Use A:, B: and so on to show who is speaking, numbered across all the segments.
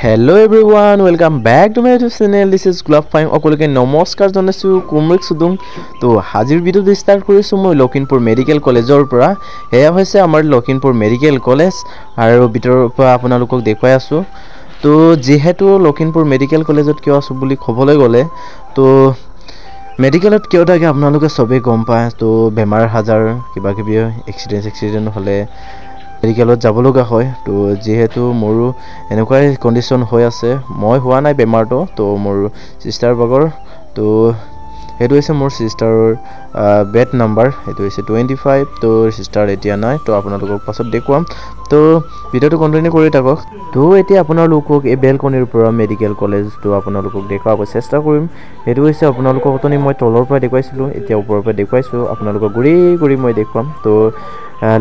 A: Hello everyone, welcome back to my YouTube channel. This is Glove Fine. Okolike namaskar janaisu Kumrik Sudung. To Hajir video start korisu moi Lokhinpur Medical College or pora. Eya hoise amar Lokhinpur Medical College aru bitor pa apunalukok dekhai asu. To jehetu Lokhinpur Medical College ot kyo asu boli khoboloi gole to মেডিকেলত কিয় থাকে আপোনালোকে সবে গম পায় তো বেমাৰ হাজাৰ কিবা কিবি এক্সিডেন্ট হলে মেডিকেলত যাব লগা হয় তো যেহেতু মোৰো এনেকুৱাই কন্ডিশন হৈ আছে মই হোৱা নাই বেমাৰটো তো মোৰ সিস্টাৰ বগৰ তো হেতু হৈছে মোৰ সিস্টাৰৰ বেড নাম্বাৰ হেতু হৈছে 25 তো সিস্টাৰ এতিয়া নাই তো আপোনালোকক পাছত দেখুৱাম তো ভিডিওটো কন্টিনিউ কৰি থাকক তো এতিয়া আপোনালোকক এই বেলকনিৰ পৰা মেডিকেল কলেজ তো আপোনালোকক দেখাব চেষ্টা কৰিম হেতু হৈছে আপোনালোকক অতনি মই তলৰ পৰা দেখুৱাইছিলো এতিয়া ওপৰৰ পৰা দেখুৱাইছো আপোনালোকক গুৰি মই দেখুৱাম তো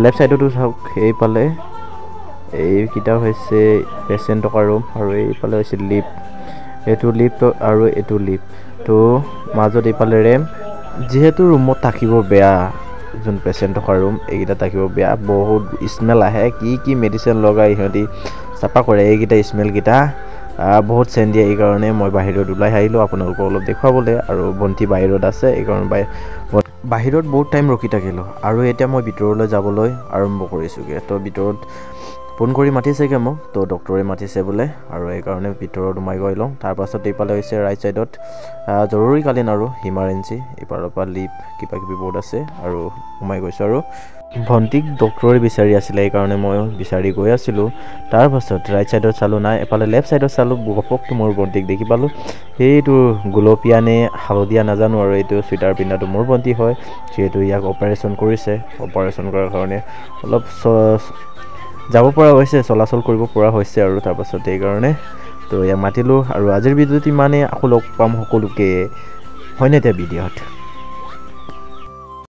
A: লেফট সাইডটো চাওক এই পালে এই কিটা হৈছে পেশেন্টৰ ৰুম আৰু এই পালে হৈছে লিফট এটো লিফট আৰু এটো লিফট তো মাজত এই পালে ৰেম যেহেতু ৰুমত থাকিব বেয়া যোন পেশেন্টৰ ৰুম এইটা থাকিব বেয়া বহুত স্মেল আহে কি মেডিচিন লগাই ইহতি সাপা কৰে এইটা স্মেল কিটা বহুত চেন দিয়ে এই কাৰণে মই বাহিৰত ওলাই আহিলো আপোনালোকক অলপ দেখুৱাবলৈ আৰু বন্তি বাহিৰত আছে এই কাৰণে বাহিৰত বহুত টাইম ৰখি থাকিলো আৰু এতিয়া মই ভিতৰলৈ যাবলৈ আৰম্ভ কৰিছোগে তো ভিতৰত ফোন কৰি মাতিছেগে মোক তো ডক্টৰে মাতিছে বলে আৰু এই কাৰণে ভিতৰত উমাই গইলো তাৰ পাছত এই পালে হৈছে ৰাইট সাইডত জৰুৰীকালীন আৰু ইমাৰ্জেন্সি এপাৰৰ পৰা লিপ কিবা কিবি বোৰ্ড আছে আৰু উমাই গৈছো আৰু ভন্টিক ডক্টৰে বিচাৰি আছিল এই কাৰণে মই বিচাৰি গৈ আছিল তাৰ পাছত ৰাইট সাইডত চালো নাই এপালে লেফট সাইডত চালো গপকটো মোৰ ভন্টিক দেখি পালো এইটো গুলপিয়া নে হালদিয়া নাজানো আৰু এইটো সুইটাৰ পিন্ধাটো মোৰ ভন্টি হয় যেহেতু ইয়াক অপাৰেচন কৰিছে অপাৰেচন কৰাৰ কাৰণে অলপ যাব পৰা হৈছে চলাচল কৰিব পৰা হৈছে আৰু তাৰ পাছত এই কাৰণে তো ইয়াক মাতিলো আৰু আজিৰ ভিডিওটি মানে আকৌ লগ পাম সকলোকে হয়নে তে ভিডিওত